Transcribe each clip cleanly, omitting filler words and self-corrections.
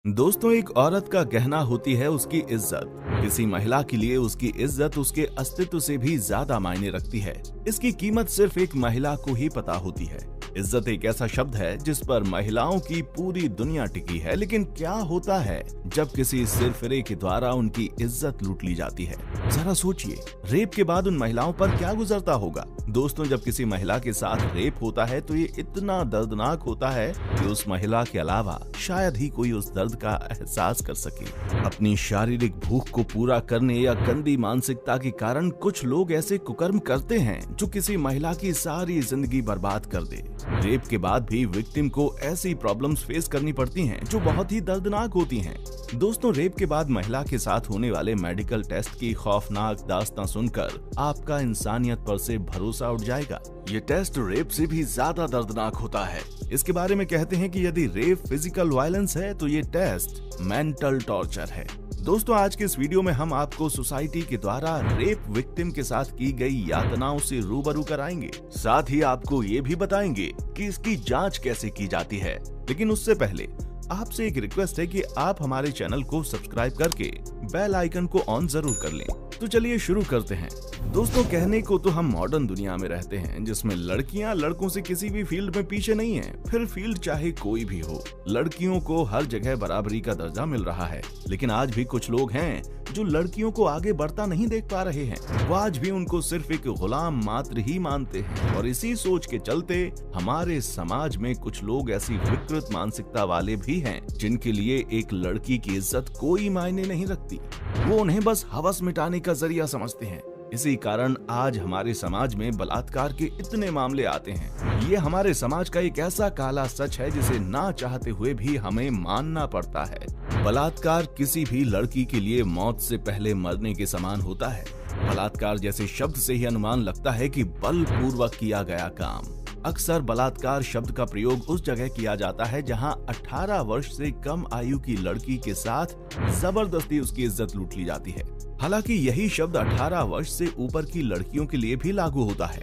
दोस्तों, एक औरत का कहना होती है उसकी इज्जत। किसी महिला के लिए उसकी इज्जत उसके अस्तित्व से भी ज्यादा मायने रखती है। इसकी कीमत सिर्फ एक महिला को ही पता होती है। इज्जत एक ऐसा शब्द है जिस पर महिलाओं की पूरी दुनिया टिकी है, लेकिन क्या होता है जब किसी सिरफिरे के द्वारा उनकी इज्जत लूट ली जाती है? जरा सोचिए, रेप के बाद उन महिलाओं पर क्या गुजरता होगा। दोस्तों, जब किसी महिला के साथ रेप होता है तो ये इतना दर्दनाक होता है कि उस महिला के अलावा शायद ही कोई उस दर्द का एहसास कर सके। अपनी शारीरिक भूख को पूरा करने या गंदी मानसिकता के कारण कुछ लोग ऐसे कुकर्म करते हैं जो किसी महिला की सारी जिंदगी बर्बाद कर दे। रेप के बाद भी विक्टिम को ऐसी प्रॉब्लम्स फेस करनी पड़ती हैं जो बहुत ही दर्दनाक होती हैं। दोस्तों, रेप के बाद महिला के साथ होने वाले मेडिकल टेस्ट की खौफनाक दास्तां सुनकर आपका इंसानियत पर से भरोसा उठ जाएगा। ये टेस्ट रेप से भी ज्यादा दर्दनाक होता है। इसके बारे में कहते हैं कि यदि रेप फिजिकल वायलेंस है तो ये टेस्ट मेंटल टॉर्चर है। दोस्तों, आज के इस वीडियो में हम आपको सोसाइटी के द्वारा रेप विक्टिम के साथ की गई यातनाओं से रूबरू कराएंगे। साथ ही आपको ये भी बताएंगे कि इसकी जांच कैसे की जाती है। लेकिन उससे पहले आपसे एक रिक्वेस्ट है कि आप हमारे चैनल को सब्सक्राइब करके बेल आइकन को ऑन जरूर कर लें। तो चलिए शुरू करते हैं। दोस्तों, कहने को तो हम मॉडर्न दुनिया में रहते हैं जिसमें लड़कियां लड़कों से किसी भी फील्ड में पीछे नहीं हैं, फिर फील्ड चाहे कोई भी हो। लड़कियों को हर जगह बराबरी का दर्जा मिल रहा है, लेकिन आज भी कुछ लोग हैं जो लड़कियों को आगे बढ़ता नहीं देख पा रहे हैं। वो आज भी उनको सिर्फ एक गुलाम मात्र ही मानते हैं और इसी सोच के चलते हमारे समाज में कुछ लोग ऐसी विकृत मानसिकता वाले भी हैं जिनके लिए एक लड़की की इज्जत कोई मायने नहीं रखती। वो उन्हें बस हवस मिटाने का जरिया समझते हैं। इसी कारण आज हमारे समाज में बलात्कार के इतने मामले आते हैं। ये हमारे समाज का एक ऐसा काला सच है जिसे ना चाहते हुए भी हमें मानना पड़ता है। बलात्कार किसी भी लड़की के लिए मौत से पहले मरने के समान होता है। बलात्कार जैसे शब्द से ही अनुमान लगता है कि बलपूर्वक किया गया काम। अक्सर बलात्कार शब्द का प्रयोग उस जगह किया जाता है जहां 18 वर्ष से कम आयु की लड़की के साथ जबरदस्ती उसकी इज्जत लूट ली जाती है। हालांकि यही शब्द 18 वर्ष से ऊपर की लड़कियों के लिए भी लागू होता है।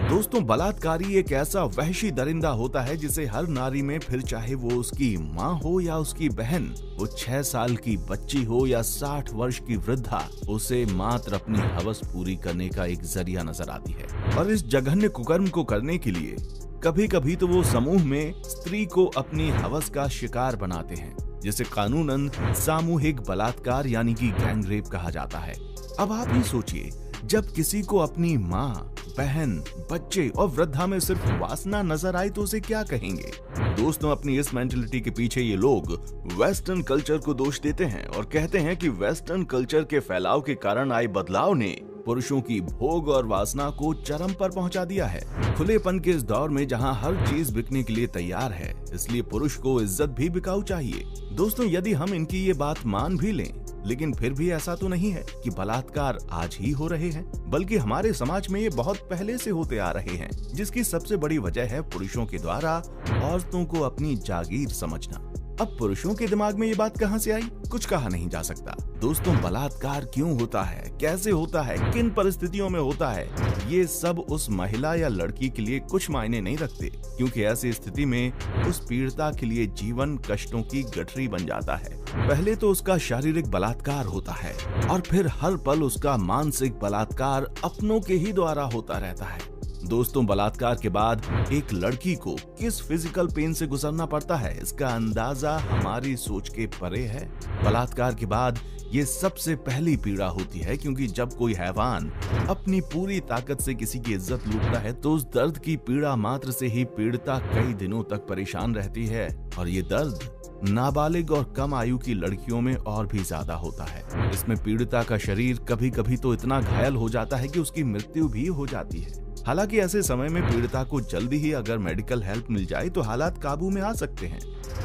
दोस्तों, बलात्कारी एक ऐसा वहशी दरिंदा होता है जिसे हर नारी में, फिर चाहे वो उसकी माँ हो या उसकी बहन, वो 6 साल की बच्ची हो या 60 वर्ष की वृद्धा, उसे मात्र अपनी हवस पूरी करने का एक जरिया नजर आती है। और इस जघन्य कुकर्म को करने के लिए कभी कभी तो वो समूह में स्त्री को अपनी हवस का शिकार बनाते हैं, जिसे कानूनन सामूहिक बलात्कार यानी कि गैंग रेप कहा जाता है। अब आप ही सोचिए, जब किसी को अपनी माँ, बहन, बच्चे और वृद्धा में सिर्फ वासना नजर आए तो उसे क्या कहेंगे? दोस्तों, अपनी इस मेंटलिटी के पीछे ये लोग वेस्टर्न कल्चर को दोष देते हैं और कहते हैं कि वेस्टर्न कल्चर के फैलाव के कारण आए बदलाव ने पुरुषों की भोग और वासना को चरम पर पहुंचा दिया है। खुलेपन के इस दौर में जहां हर चीज बिकने के लिए तैयार है, इसलिए पुरुष को इज्जत भी बिकाऊ चाहिए। दोस्तों, यदि हम इनकी ये बात मान भी लें, लेकिन फिर भी ऐसा तो नहीं है कि बलात्कार आज ही हो रहे हैं, बल्कि हमारे समाज में ये बहुत पहले से होते आ रहे हैं, जिसकी सबसे बड़ी वजह है पुरुषों के द्वारा औरतों को अपनी जागीर समझना। अब पुरुषों के दिमाग में ये बात कहां से आई, कुछ कहा नहीं जा सकता। दोस्तों, बलात्कार क्यों होता है, कैसे होता है, किन परिस्थितियों में होता है, ये सब उस महिला या लड़की के लिए कुछ मायने नहीं रखते, क्योंकि ऐसी स्थिति में उस पीड़िता के लिए जीवन कष्टों की गठरी बन जाता है। पहले तो उसका शारीरिक बलात्कार होता है और फिर हर पल उसका मानसिक बलात्कार अपनों के ही द्वारा होता रहता है। दोस्तों, बलात्कार के बाद एक लड़की को किस फिजिकल पेन से गुजरना पड़ता है, इसका अंदाजा हमारी सोच के परे है। बलात्कार के बाद ये सबसे पहली पीड़ा होती है, क्योंकि जब कोई हैवान अपनी पूरी ताकत से किसी की इज्जत लूटता है तो उस दर्द की पीड़ा मात्र से ही पीड़िता कई दिनों तक परेशान रहती है। और ये दर्द नाबालिग और कम आयु की लड़कियों में और भी ज्यादा होता है। इसमें पीड़िता का शरीर कभी कभी तो इतना घायल हो जाता है कि उसकी मृत्यु भी हो जाती है। हालांकि ऐसे समय में पीड़िता को जल्दी ही अगर मेडिकल हेल्प मिल जाए तो हालात काबू में आ सकते हैं।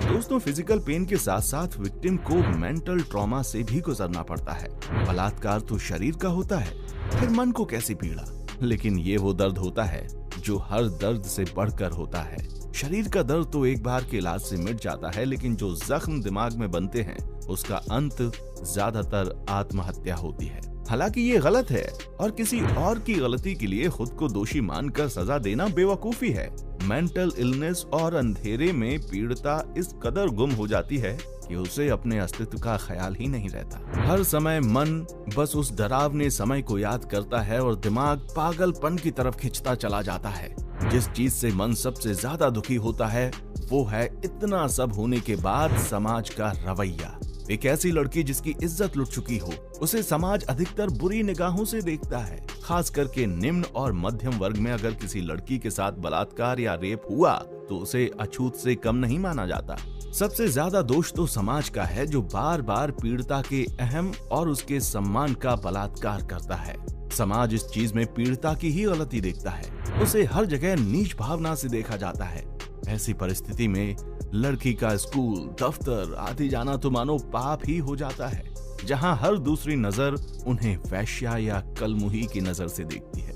दोस्तों, फिजिकल पेन के साथ साथ विक्टिम को मेंटल ट्रॉमा से भी गुजरना पड़ता है। बलात्कार तो शरीर का होता है, फिर मन को कैसी पीड़ा। लेकिन ये वो दर्द होता है जो हर दर्द से बढ़कर होता है। शरीर का दर्द तो एक बार के इलाज से मिट जाता है, लेकिन जो जख्म दिमाग में बनते हैं उसका अंत ज्यादातर आत्महत्या होती है। हालांकि ये गलत है और किसी और की गलती के लिए खुद को दोषी मानकर सजा देना बेवकूफी है। मेंटल इलनेस और अंधेरे में पीड़िता इस कदर गुम हो जाती है कि उसे अपने अस्तित्व का ख्याल ही नहीं रहता। हर समय मन बस उस डरावने समय को याद करता है और दिमाग पागलपन की तरफ खिंचता चला जाता है। जिस चीज से मन सबसे ज्यादा दुखी होता है वो है इतना सब होने के बाद समाज का रवैया। एक ऐसी लड़की जिसकी इज्जत लुट चुकी हो, उसे समाज अधिकतर बुरी निगाहों से देखता है। खास करके निम्न और मध्यम वर्ग में अगर किसी लड़की के साथ बलात्कार या रेप हुआ तो उसे अछूत से कम नहीं माना जाता। सबसे ज्यादा दोष तो समाज का है जो बार बार पीड़िता के अहम और उसके सम्मान का बलात्कार करता है। समाज इस चीज में पीड़िता की ही गलती देखता है, उसे हर जगह नीच भावना से देखा जाता है। ऐसी परिस्थिति में लड़की का स्कूल, दफ्तर आदि जाना तो मानो पाप ही हो जाता है, जहां हर दूसरी नजर उन्हें वैश्या या कलमुही की नजर से देखती है।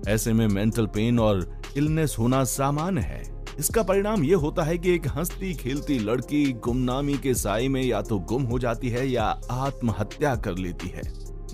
ऐसे में मेंटल पेन और इलनेस होना सामान्य है। इसका परिणाम ये होता है कि एक हंसती खेलती लड़की गुमनामी के साए में या तो गुम हो जाती है या आत्महत्या कर लेती है।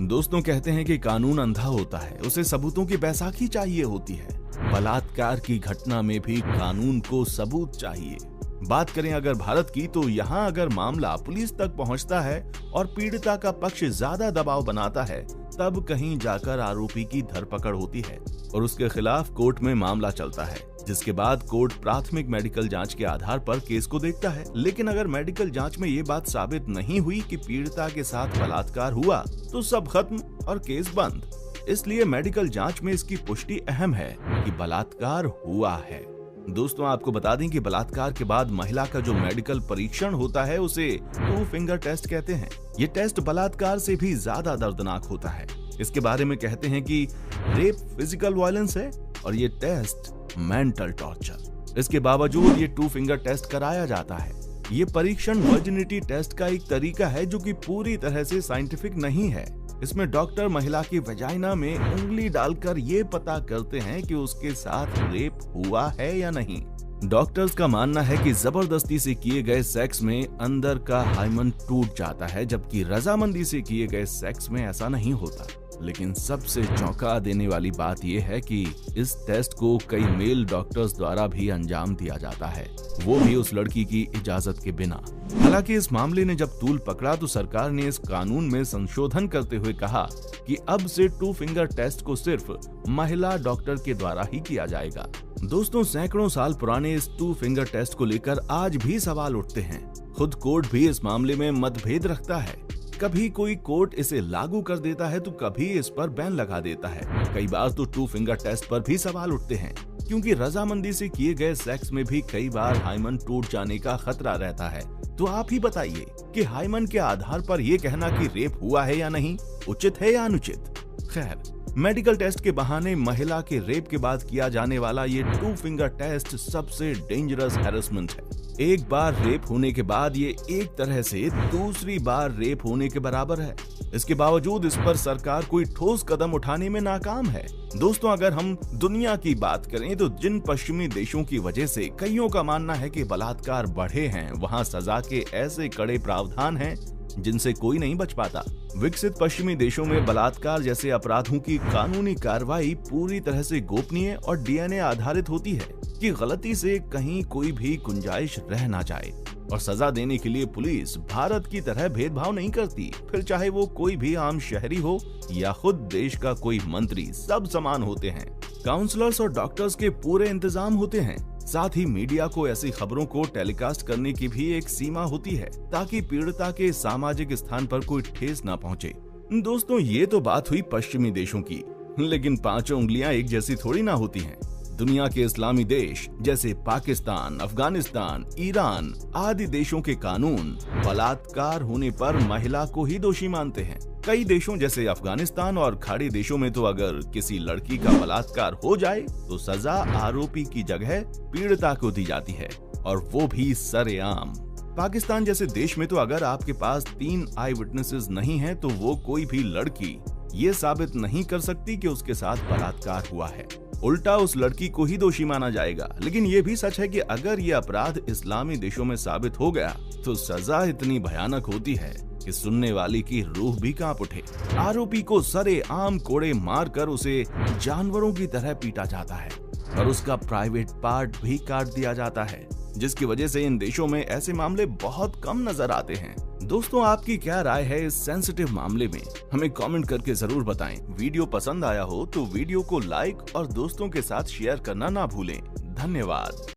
दोस्तों कहते हैं कि कानून अंधा होता है, उसे सबूतों की बैसाखी चाहिए होती है। बलात्कार की घटना में भी कानून को सबूत चाहिए। बात करें अगर भारत की, तो यहाँ अगर मामला पुलिस तक पहुँचता है और पीड़िता का पक्ष ज्यादा दबाव बनाता है, तब कहीं जाकर आरोपी की धरपकड़ होती है और उसके खिलाफ कोर्ट में मामला चलता है, जिसके बाद कोर्ट प्राथमिक मेडिकल जांच के आधार पर केस को देखता है। लेकिन अगर मेडिकल जांच में ये बात साबित नहीं हुई कि पीड़िता के साथ बलात्कार हुआ, तो सब खत्म और केस बंद। इसलिए मेडिकल जांच में इसकी पुष्टि अहम है कि बलात्कार हुआ है। दोस्तों आपको बता दें कि बलात्कार के बाद महिला का जो मेडिकल परीक्षण होता है उसे 2 फिंगर टेस्ट कहते हैं। ये टेस्ट बलात्कार से भी ज्यादा दर्दनाक होता है। इसके बारे में कहते हैं कि रेप फिजिकल वायलेंस है और ये टेस्ट मेंटल टॉर्चर। इसके बावजूद ये 2 फिंगर टेस्ट कराया जाता है। ये परीक्षण वर्जिनिटी टेस्ट का एक तरीका है जो कि पूरी तरह से साइंटिफिक नहीं है। इसमें डॉक्टर महिला की वजाइना में उंगली डालकर ये पता करते हैं कि उसके साथ रेप हुआ है या नहीं। डॉक्टर्स का मानना है कि जबरदस्ती से किए गए सेक्स में अंदर का हाइमन टूट जाता है, जबकि रजामंदी से किए गए सेक्स में ऐसा नहीं होता। लेकिन सबसे चौंका देने वाली बात यह है कि इस टेस्ट को कई मेल डॉक्टर्स द्वारा भी अंजाम दिया जाता है, वो भी उस लड़की की इजाजत के बिना। हालांकि इस मामले ने जब तूल पकड़ा तो सरकार ने इस कानून में संशोधन करते हुए कहा कि अब से 2 फिंगर टेस्ट को सिर्फ महिला डॉक्टर के द्वारा ही किया जाएगा। दोस्तों सैकड़ों साल पुराने इस 2 फिंगर टेस्ट को लेकर आज भी सवाल उठते हैं। खुद कोर्ट भी इस मामले में मतभेद रखता है। कभी कोई कोर्ट इसे लागू कर देता है तो कभी इस पर बैन लगा देता है। कई बार तो 2 फिंगर टेस्ट पर भी सवाल उठते हैं, क्योंकि रजामंदी से किए गए सेक्स में भी कई बार हाइमन टूट जाने का खतरा रहता है। तो आप ही बताइए कि हाइमन के आधार पर यह कहना कि रेप हुआ है या नहीं उचित है या अनुचित। खैर, मेडिकल टेस्ट के बहाने महिला के रेप के बाद किया जाने वाला ये 2 फिंगर टेस्ट सबसे डेंजरस हैरेसमेंट है। एक बार रेप होने के बाद ये एक तरह से दूसरी बार रेप होने के बराबर है। इसके बावजूद इस पर सरकार कोई ठोस कदम उठाने में नाकाम है। दोस्तों अगर हम दुनिया की बात करें तो जिन पश्चिमी देशों की वजह से कईयों का मानना है कि बलात्कार बढ़े हैं, वहाँ सजा के ऐसे कड़े प्रावधान हैं जिनसे कोई नहीं बच पाता। विकसित पश्चिमी देशों में बलात्कार जैसे अपराधों की कानूनी कार्रवाई पूरी तरह से गोपनीय और डीएनए आधारित होती है कि गलती से कहीं कोई भी गुंजाइश रह ना जाए, और सजा देने के लिए पुलिस भारत की तरह भेदभाव नहीं करती। फिर चाहे वो कोई भी आम शहरी हो या खुद देश का कोई मंत्री, सब समान होते हैं। काउंसलर्स और डॉक्टर्स के पूरे इंतजाम होते हैं। साथ ही मीडिया को ऐसी खबरों को टेलीकास्ट करने की भी एक सीमा होती है ताकि पीड़िता के सामाजिक स्थान पर कोई ठेस न पहुंचे। दोस्तों ये तो बात हुई पश्चिमी देशों की, लेकिन 5 उंगलियां एक जैसी थोड़ी ना होती हैं। दुनिया के इस्लामी देश जैसे पाकिस्तान, अफगानिस्तान, ईरान आदि देशों के कानून बलात्कार होने पर महिला को ही दोषी मानते हैं। कई देशों जैसे अफगानिस्तान और खाड़ी देशों में तो अगर किसी लड़की का बलात्कार हो जाए तो सजा आरोपी की जगह पीड़िता को दी जाती है, और वो भी सरेआम। पाकिस्तान जैसे देश में तो अगर आपके पास 3 आई विटनेसेस नहीं है तो वो कोई भी लड़की ये साबित नहीं कर सकती कि उसके साथ बलात्कार हुआ है। उल्टा उस लड़की को ही दोषी माना जाएगा। लेकिन ये भी सच है कि अगर ये अपराध इस्लामी देशों में साबित हो गया तो सजा इतनी भयानक होती है कि सुनने वाली की रूह भी कांप उठे। आरोपी को सरेआम कोड़े मारकर उसे जानवरों की तरह पीटा जाता है और उसका प्राइवेट पार्ट भी काट दिया जाता है। जिसकी वजह से इन देशों में ऐसे मामले बहुत कम नजर आते हैं। दोस्तों, आपकी क्या राय है इस सेंसिटिव मामले में? हमें कमेंट करके जरूर बताएं। वीडियो पसंद आया हो तो वीडियो को लाइक और दोस्तों के साथ शेयर करना ना भूलें। धन्यवाद।